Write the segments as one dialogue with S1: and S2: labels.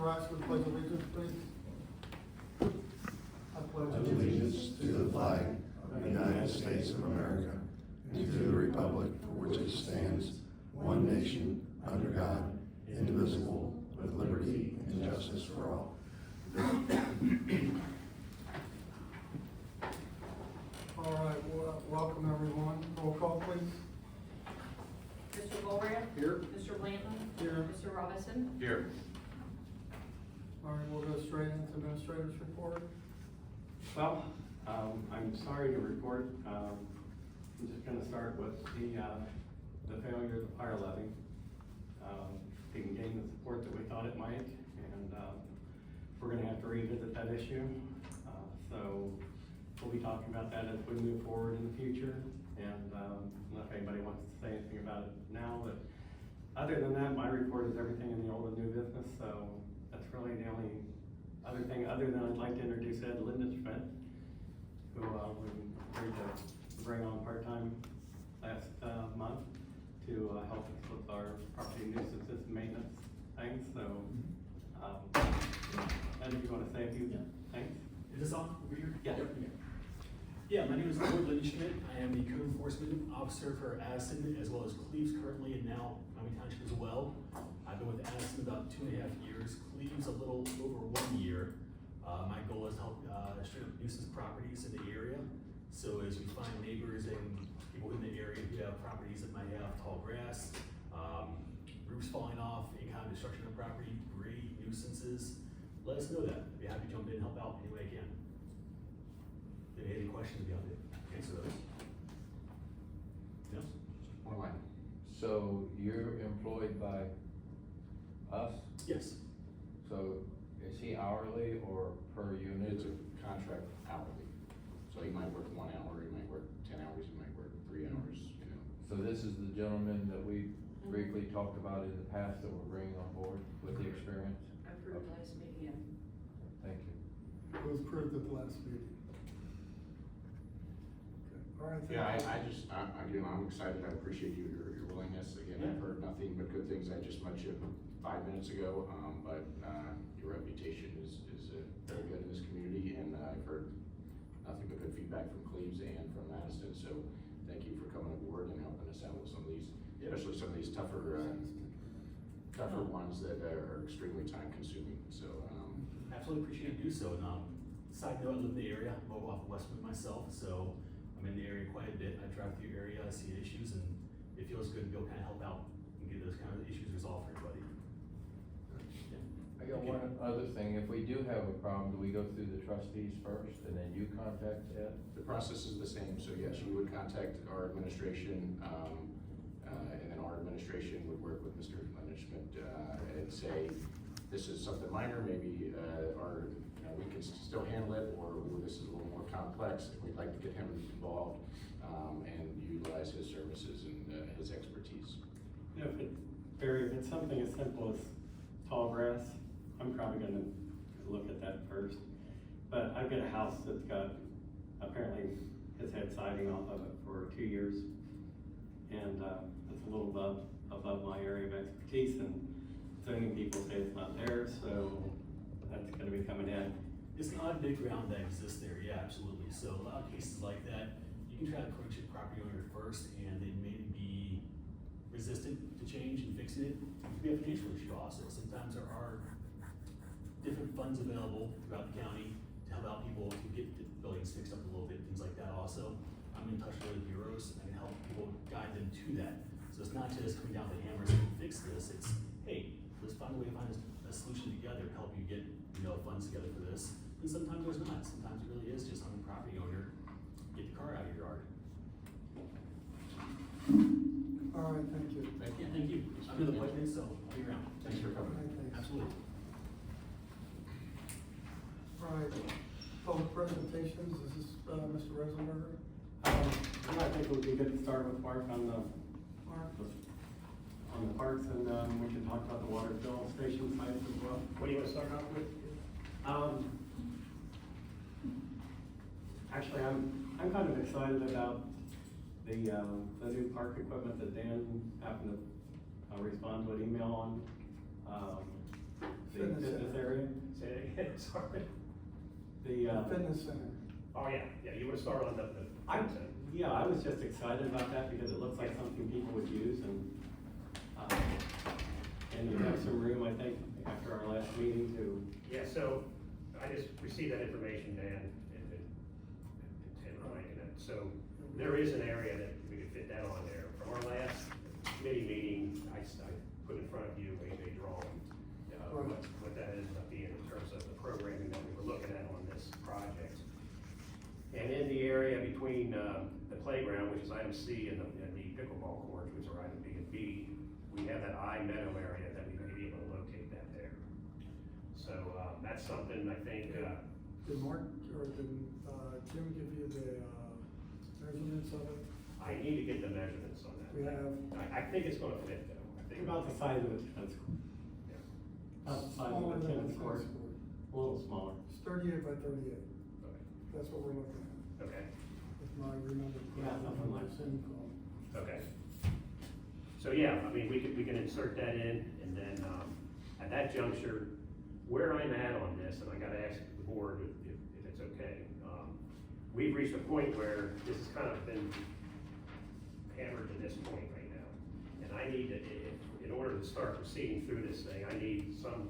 S1: rise for the pledge of allegiance, please. I pledge
S2: Allegiance to the flag of the United States of America and to the republic for which it stands, one nation, under God, indivisible, with liberty and justice for all.
S1: All right, well, welcome everyone. Roll call, please.
S3: Mr. Borea?
S1: Here.
S3: Mr. Blanton?
S1: Here.
S3: Mr. Robinson?
S4: Here.
S1: All right, we'll go straight into administrator's report.
S5: Well, I'm sorry to report, I'm just gonna start with the failure of the fire levy. Didn't gain the support that we thought it might, and we're gonna have to revisit that issue. So we'll be talking about that as we move forward in the future, and unless anybody wants to say anything about it now, but other than that, my report is everything in the old and new business, so that's really the only other thing, other than I'd like to introduce Ed Lindenschmidt, who we agreed to bring on part-time last month to help us with our property nuisances and maintenance things, so, Ed, if you wanna say a few things?
S6: Is this on over here?
S5: Yeah.
S6: Yeah, my name is Lloyd Lindenschmidt. I am the code enforcement officer for Addison as well as Cleves currently, and now Miami Township as well. I've been with Addison about 2.5 years, Cleves a little over 1 year. My goal is to help straight up nuisance properties in the area. So as we find neighbors and people in the area who have properties that might have tall grass, roofs falling off, any kind of destruction of property, debris, nuisances, let us know that. I'd be happy to jump in and help out any way I can. If you have any questions, I'd be happy to answer those. Yes?
S4: One line.
S7: So you're employed by us?
S6: Yes.
S7: So is he hourly or per unit?
S4: It's a contract hourly. So he might work 1 hour, he might work 10 hours, he might work 3 hours, you know.
S7: So this is the gentleman that we briefly talked about in the past that we're bringing on board with the experience?
S3: Approved last meeting, yeah.
S7: Thank you.
S1: It was approved at the last meeting. Okay. All right. thank
S4: Yeah,
S1: you.
S4: I'm excited, I appreciate your willingness. Again, I've heard nothing but good things. I just met you 5 minutes ago, but your reputation is very good in this community, and I've heard nothing but good feedback from Cleves and from Madison, so thank you for coming aboard and helping us out with some of these, especially some of these tougher ones that are extremely time consuming, so.
S6: Absolutely appreciate you do so. And side note, I live in the area, I'm off of Westwood myself, so I'm in the area quite a bit. I drive through the area, I see issues, and it feels good to go kind of help out and get those kind of issues resolved for everybody. Yeah.
S7: I got one other thing. If we do have a problem, do we go through the trustees first and then you contact Ed?
S4: The process is the same, so yes, you would contact our administration, and then our administration would work with Mr. Lindenschmidt, and say, this is something minor, maybe, or, we can still handle it, or this is a little more complex, and we'd like to get him involved, and utilize his services and, his expertise.
S5: You know, Barry, if it's something as simple as tall grass, I'm probably gonna look at that first. But I've got a house that's got, apparently has had siding off of it for 2 years. And it's a little above my area of expertise, and zoning people say it's not there, so that's gonna be coming in.
S6: It's an odd big ground that exists there, yeah, absolutely. So a lot of cases like that, you can try to approach the property owner first, and they may be resistant to change and fixing it. It could be a financial issue also. Sometimes there are different funds available throughout the county to help out people to get the buildings fixed up a little bit, things like that also. I'm in touch with bureaus, and I can help people guide them to that. So it's not just coming down with the hammers and fix this, it's, hey, let's find a way to find a solution together to help you get, funds together for this. And sometimes there's not. Sometimes it really is just on the property owner, get the car out of your yard.
S1: All right, thank you.
S4: Thank you.
S6: Yeah, thank you. I'm in the appointment, so I'll be around.
S4: Thanks for coming.
S1: All right, thanks.
S6: Absolutely.
S1: All right, public presentations, this is Mr. Rosenberger.
S5: I think it would be good to start with Mark on the parks, and we can talk about the water fill station sites as well.
S6: What do you want to start off with?
S5: Actually, I'm kind of excited about the new park equipment that Dan happened to respond to an email on. The
S1: Fitness
S5: fitness
S1: center.
S8: sorry.
S5: The,
S1: Fitness center.
S8: Oh, yeah, you wanna start on the.
S5: yeah, I was just excited about that because it looks like something people would use and you have some room, I think, after our last meeting to,
S8: Yeah, so I just received that information, Dan, and Tim reminded it. So there is an area that we could fit that on there. From our last committee meeting, I put in front of you a drawing, what that ends up being in terms of the programming that we were looking at on this project. And in the area between, the playground, which is item C, and the pickleball courts, which are item B and B, we have that I meadow area that we may be able to locate that there. So, that's something I think,
S1: Did Mark, or did, Jim give you the, measurements of it?
S8: I need to get the measurements on that.
S1: We have.
S8: I think it's gonna fit though. I think
S5: about the size of a tennis court.
S8: Yeah.
S5: About the size of
S1: Smaller
S5: a
S1: than
S5: tennis court, a little smaller.
S1: It's 38 by 38.
S8: Okay.
S1: That's what we're looking at.
S8: Okay,
S1: If I remember
S5: Yeah,
S1: correctly.
S5: something like that.
S1: Simcom.
S8: okay. So yeah, I mean, we can insert that in, and then, at that juncture, where I'm at on this, and I gotta ask the board if it's okay. We've reached a point where this has kind of been hammered to this point right now. And I need to, in order to start proceeding through this thing, I need some,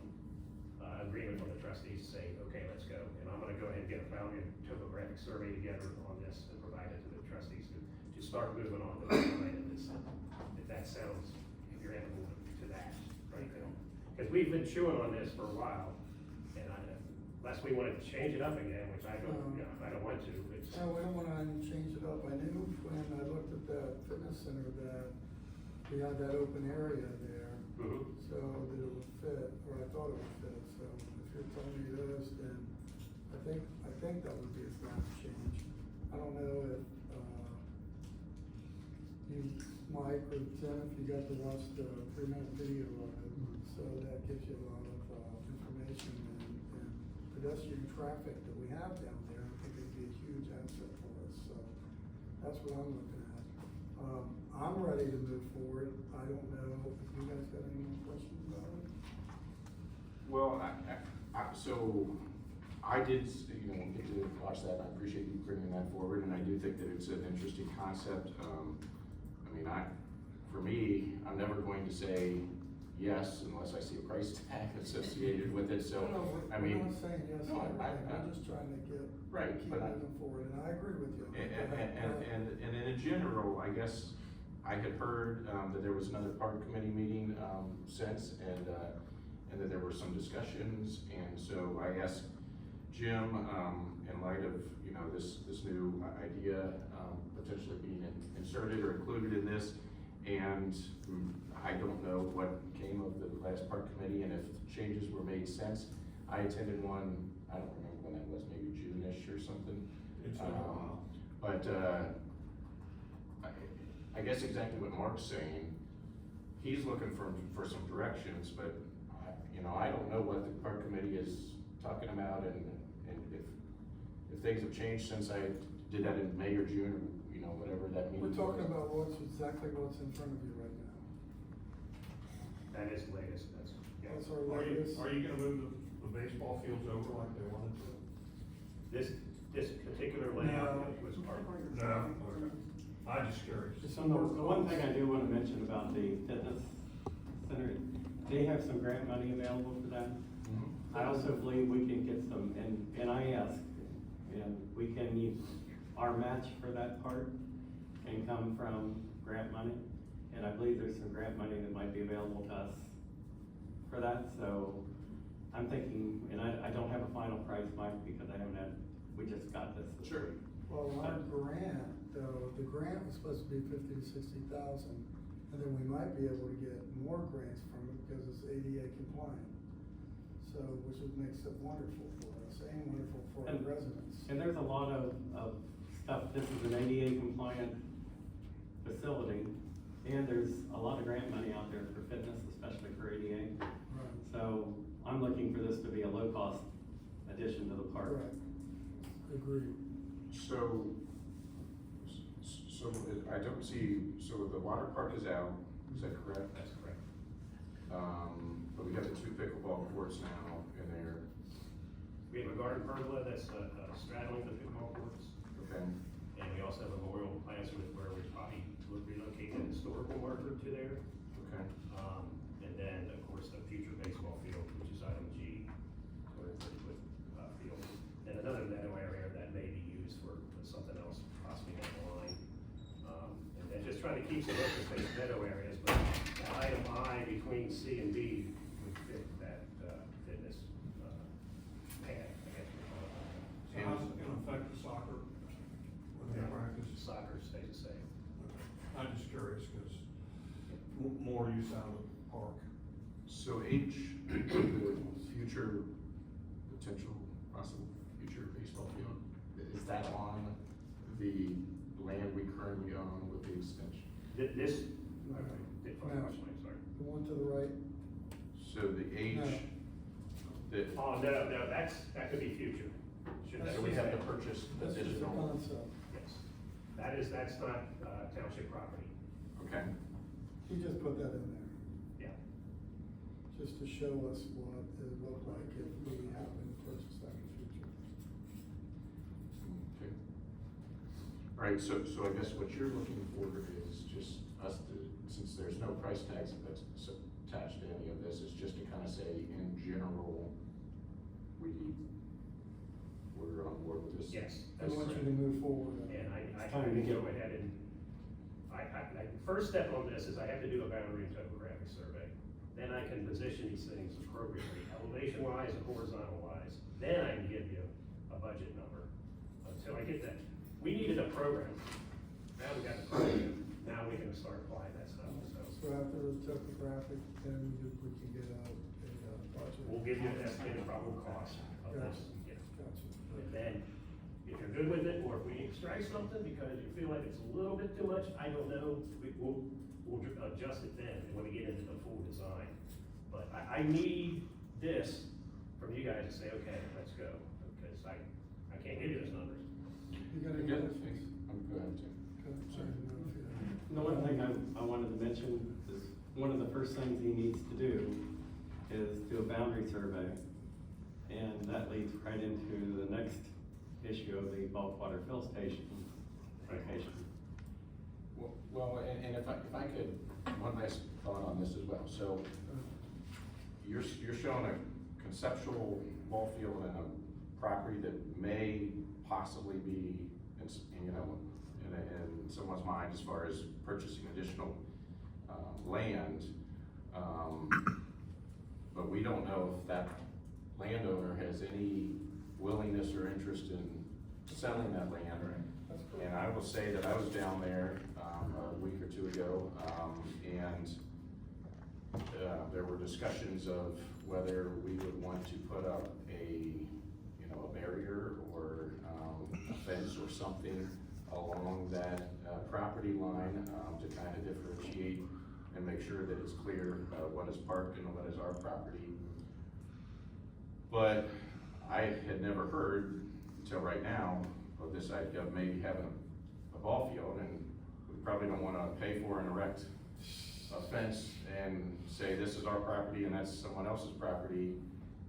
S8: agreement from the trustees to say, okay, let's go. And I'm gonna go ahead and get a boundary and topographic survey together on this and provide it to the trustees to start moving on to the plan of this. If that sounds, if you're able to that right now. Because we've been chewing on this for a while, and unless we wanted to change it up again, which I don't, I don't want to, it's.
S1: No, we don't wanna change it up. I knew when I looked at that fitness center that we had that open area there,
S8: Mhm.
S1: so that it would fit, or I thought it would fit. So if you're telling me this, then I think that would be a fast change. I don't know if, you, Mike or Tim, if you got to watch the 3-minute video of it, so that gives you a lot of, information and pedestrian traffic that we have down there. I think it'd be a huge asset for us, so that's what I'm looking at. I'm ready to move forward. I don't know if you guys got any more questions about it?
S4: Well, so I did, get to watch that, and I appreciate you bringing that forward, and I do think that it's an interesting concept. I mean, for me, I'm never going to say yes unless I see a price tag associated with it, so,
S1: No,
S4: I
S1: we're
S4: mean.
S1: not saying yes to
S4: No,
S1: everything. We're just trying to get,
S4: Right,
S1: keep
S4: but
S1: moving forward, and I agree with you.
S4: And in general, I guess, I had heard, that there was another park committee meeting, since, and that there were some discussions, and so I asked Jim, in light of, this new idea, potentially being inserted or included in this, and I don't know what came of the last park committee, and if changes were made since. I attended one, I don't remember when that was, maybe June-ish or something.
S2: It's been a while.
S4: But, I guess exactly what Mark's saying, he's looking for some directions, but, I don't know what the park committee is talking about, and if things have changed since I did that in May or June, or, whatever that means.
S1: We're talking about exactly what's in front of you right now.
S8: That is the latest, that's, yeah.
S1: That's our latest.
S2: Are you gonna move the baseball fields over like they wanted to?
S8: This particular layout was part of.
S2: No, okay. I'm just curious.
S1: Just
S5: So
S1: some more
S5: the one thing I
S1: calls.
S5: do wanna mention about the fitness center, they have some grant money available for that.
S4: Mhm.
S5: I also believe we can get some, and I asked, and we can use our match for that part can come from grant money. And I believe there's some grant money that might be available to us for that, so I'm thinking, and I don't have a final price, Mike, because I haven't we just got this.
S4: Sure.
S1: Well, our grant, though, the grant was supposed to be 50 to 60,000, and then we might be able to get more grants from it because it's ADA compliant. So, which would make it wonderful for us and wonderful for our
S5: And-
S1: residents.
S5: And there's a lot of stuff, this is an ADA compliant facility, and there's a lot of grant money out there for fitness, especially for ADA.
S1: Right.
S5: So I'm looking for this to be a low-cost addition to the park.
S1: Correct. Agreed.
S4: So I don't see, so the water park is out, is that correct?
S8: That's correct.
S4: But we have the 2 pickleball courts now in there.
S8: We have a garden pergola that's straddling the pickleball courts.
S4: Okay,
S8: And we also have a memorial plaza where we probably would relocate an historical marker to there.
S4: okay.
S8: And then, of course, the future baseball field, which is item G, 230-foot field. And another meadow area that may be used for something else possibly down the line. And then just trying to keep some open space meadow areas, but that item I between C and D would fit that, fitness, path, I guess we call it.
S9: So how's it gonna affect the soccer when they practice?
S8: Soccer stays the same.
S9: I'm just curious, cause more use out of the park.
S4: So H, the future, potential, possible future baseball field, is that on the land we currently own with the extension?
S8: This,
S1: No.
S8: sorry.
S1: The one to the right,
S4: So the H,
S1: No.
S4: that,
S8: Oh, no, that could be future. Should
S4: so
S8: that
S4: we
S8: be
S4: have to
S8: said?
S4: purchase
S1: that's just a
S4: additional,
S1: concept.
S8: Yes. That's not, township property.
S4: okay,
S1: He just put that in there,
S8: Yeah.
S1: just to show us what it would look like if we happen to purchase that in the future.
S4: okay. All right, so I guess what you're looking for is just us to, since there's no price tags that's attached to any of this, is just to kind of say, in general, we're on board with this?
S8: Yes.
S1: I want you to move forward.
S8: And I
S5: It's
S8: kind
S5: time to
S8: of
S5: get-
S8: go ahead and, first step on this is I have to do a boundary and topographic survey. Then I can position these things appropriately, elevation wise and horizontal wise. Then I can give you a budget number. Until I get that, we needed a program. Now we got the program, now we can start applying that stuff, so.
S1: So after the topographic, then we can get a budget.
S8: We'll give you an estimated probable cost of this, yeah.
S1: Gotcha.
S8: And then, if you're good with it, or if we need to strike something because you feel like it's a little bit too much, I don't know, we'll adjust it then when we get into the full design. But I need this from you guys to say, okay, let's go, because I can't give you those numbers.
S1: You got any
S4: Good.
S1: questions?
S4: Go ahead, Tim.
S1: Okay, I didn't know if you had-
S5: The one thing I wanted to mention is, one of the first things he needs to do is do a boundary survey. And that leads right into the next issue of the bulk water fill station location.
S4: Well, and if I could, one nice thought on this as well, so you're showing a conceptual ball field and a property that may possibly be, you know, in someone's mind as far as purchasing additional, land. But we don't know if that landowner has any willingness or interest in selling that land.
S1: That's cool.
S4: And I will say that I was down there, a week or two ago, and there were discussions of whether we would want to put up a barrier or a fence or something along that property line, to kind of differentiate and make sure that it's clear what is parked and what is our property. But I had never heard until right now of this idea of maybe having a ball field, and we probably don't wanna pay for and erect a fence and say this is our property and that's someone else's property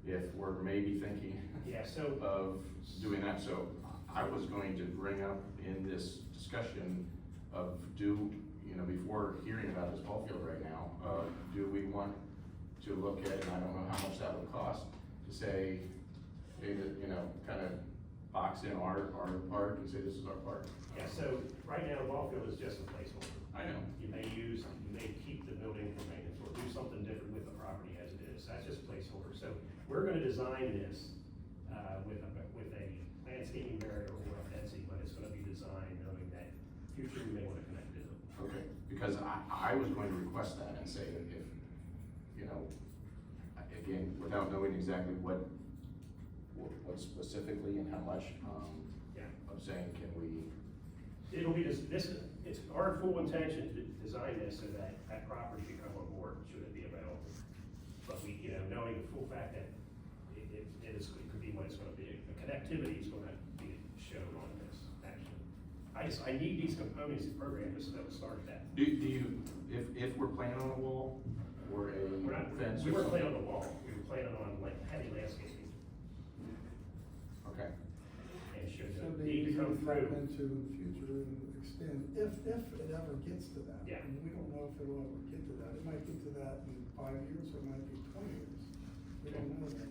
S4: if we're maybe thinking
S8: Yeah, so,
S4: of doing that. So I was going to bring up in this discussion of before hearing about this ball field right now, do we want to look at, and I don't know how much that would cost, to say, hey, kind of box in our park and say this is our park.
S8: yeah, so right now, the ball field is just a placeholder.
S4: I know.
S8: You may keep the building for maintenance or do something different with the property as it is. That's just placeholder. So we're gonna design this, with a landscaping barrier or a fencing, but it's gonna be designed knowing that future we may wanna connect to it.
S4: Okay, because I was going to request that and say that if, again, without knowing exactly what specifically and how much,
S8: Yeah.
S4: I'm saying, can we,
S8: It'll be it's our full intention to design this so that that property can come on board should it be available. But we, knowing the full fact that it could be what it's gonna be, the connectivity is gonna be shown on this, actually. I need these components of the program to start that.
S4: do you, if we're planning on a wall or a
S8: We're not,
S4: fence
S8: we
S4: or
S8: weren't planning
S4: something?
S8: on the wall, we were planning on like heavy landscaping.
S1: tap
S8: approved.
S1: into in the future and extend, if it ever gets to that.
S8: Yeah.
S1: I mean, we don't know if it'll ever get to that. It might get to that in 5 years, or it might be 20 years. We don't know that.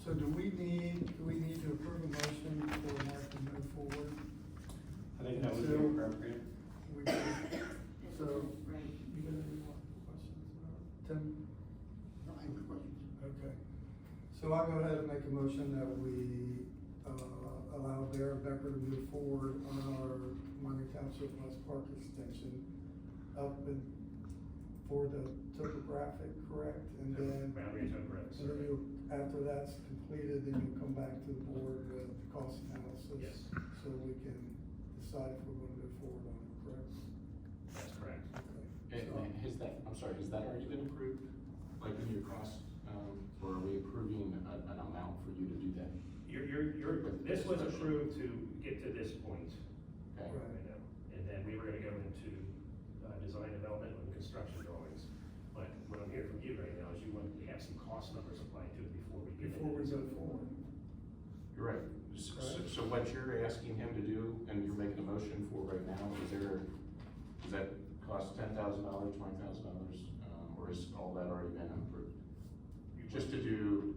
S1: So do we need to approve a motion for Mark to move forward?
S5: I think that would be
S1: So-
S5: appropriate.
S1: We can- So,
S3: Right.
S1: you got any more questions? Tim?
S2: No, I have no questions.
S1: Okay. So I'll go ahead and make a motion that we, allow Baer and Becker to move forward on our Minor Township West Park extension up and for the topographic, correct? And then,
S8: Boundary and topographic
S1: and then
S8: survey.
S1: you, after that's completed, then you'll come back to the board with the cost analysis.
S8: Yes.
S1: So we can decide if we're gonna move forward on it, correct?
S8: That's correct.
S1: Okay. So-
S4: And has that, I'm sorry, has that already been approved, like in your cost, or are we approving an amount for you to do that?
S8: This was approved to get to this point,
S4: Okay,
S1: Right.
S8: you know, and then we were gonna go into, design development and construction drawings. But what I'm hearing from you right now is you want to have some cost numbers applied to it before we get into
S1: Before we
S8: this.
S1: go forward.
S4: you're right. So what you're asking him to do, and you're making a motion for right now, does that cost $10,000, $20,000, or is all that already been approved? Just to do,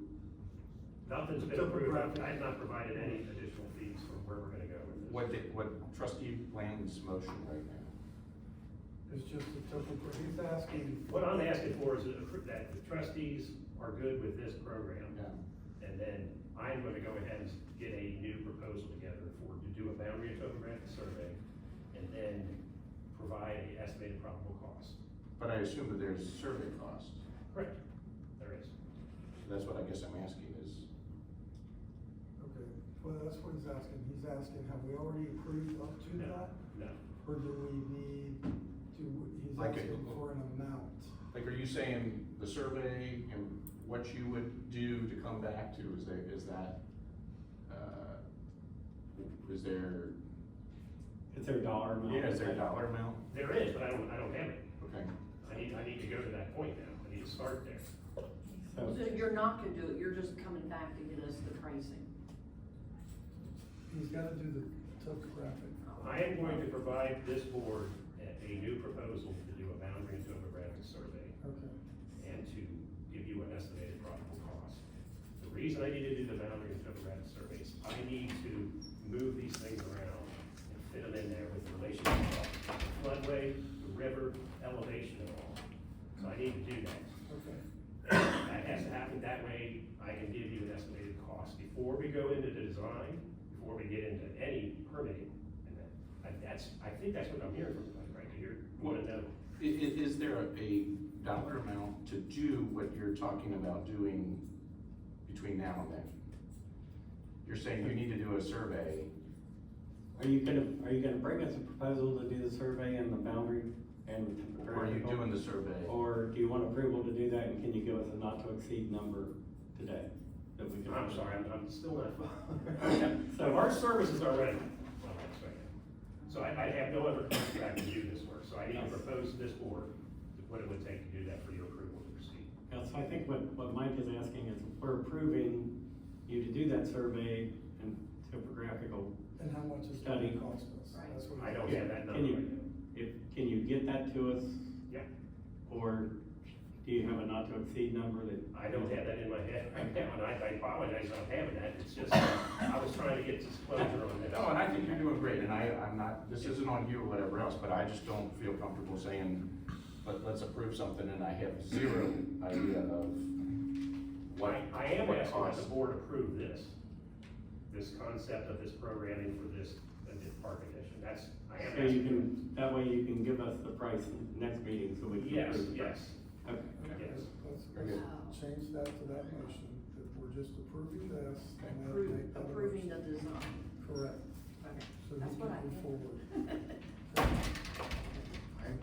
S8: Nothing's been approved. I have not provided any additional fees for where we're gonna go with this.
S4: what trustee Landon's motion right now?
S1: It's just a typical, he's asking.
S8: What I'm asking for is that the trustees are good with this program.
S4: Yeah.
S8: And then I'm gonna go ahead and get a new proposal together to do a boundary and topographic survey, and then provide an estimated probable cost.
S4: But I assume that there's survey cost.
S8: Correct. There is.
S4: That's what I guess I'm asking is,
S1: Okay, well, that's what he's asking. He's asking, have we already approved up to
S8: No,
S1: that?
S8: no.
S1: Or do we need to, he's
S4: Like a-
S1: asking for an amount?
S4: like, are you saying the survey and what you would do to come back to, is there, is there,
S5: Is there a dollar amount?
S4: yeah, is there a dollar amount?
S8: There is, but I don't have it.
S4: Okay.
S8: I need to go to that point now. I need to start there.
S5: So,
S3: So you're not gonna do it, you're just coming back to get us the pricing?
S1: He's gotta do the topographic.
S8: I am going to provide this board a new proposal to do a boundary and topographic survey
S1: Okay,
S8: and to give you an estimated probable cost. The reason I need to do the boundary and topographic surveys, I need to move these things around and fit them in there with the relationship of the floodway, the river, elevation and all. So I need to do that.
S1: okay.
S8: That has to happen, that way I can give you an estimated cost before we go into the design, before we get into any permitting. And I think that's what I'm hearing from you, right, you wanna know.
S4: Is there a dollar amount to do what you're talking about doing between now and then? You're saying you need to do a survey.
S5: are you gonna bring us a proposal to do the survey and the boundary and the
S4: Or are you
S5: topographical?
S4: doing the survey?
S5: Or do you want approval to do that, and can you give us a not to exceed number today? That we can.
S8: I'm sorry, I'm still not following. So our services are ready. Well, that's right. So I have no other contract to do this work, so I need to propose to this board what it would take to do that for your approval to proceed.
S5: Yeah, so I think what Mike is asking is, if we're approving you to do that survey and topographical,
S1: And how much is it
S5: Study.
S1: gonna cost us?
S3: Right.
S1: That's what
S8: I
S1: he's
S8: don't
S1: asking.
S8: have that
S5: Can
S8: number
S5: you-
S8: right now.
S5: can you get that to us?
S8: Yeah,
S5: Or do you have a not to exceed number that?
S8: I don't have that in my head right now, and I apologize for not having that, it's just, I was trying to get this closure on this.
S4: No, and I think you're doing great, and I'm not, this isn't on you or whatever else, but I just don't feel comfortable saying, let's approve something, and I have zero idea of what.
S8: I am
S4: what
S8: asking that the
S4: costs.
S8: board approve this concept of this programming for this park edition, that's, I am
S5: So you
S8: asking.
S5: can, that way you can give us the price next meeting, so we can
S8: Yes,
S5: approve the price.
S8: yes,
S5: Okay.
S1: Okay,
S8: Yes.
S4: Very good.
S1: let's change that to that motion, that we're just approving this. and then
S3: Approve,
S1: make that a
S3: approving the
S1: motion.
S3: design.
S1: Correct,
S3: Okay,
S1: so
S3: that's
S1: he
S3: what I
S1: can move
S3: think.
S1: forward.
S2: I'm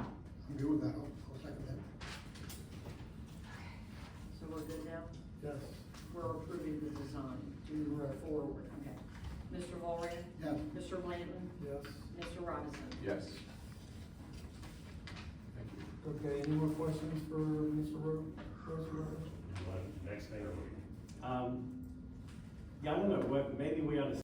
S2: good with that, I'll second that.
S3: So we're good now?
S1: Yes,
S3: We're approving the design to move
S1: Correct.
S3: forward, okay. Mr. Volrian?
S2: Yes.
S3: Mr. Blanton?
S1: yes.
S3: Mr. Robinson?
S4: Yes. Thank you.
S1: Okay, any more questions for Mr. Rosenberger?
S8: next thing, or we-
S5: Yeah, I don't know, what, maybe we ought to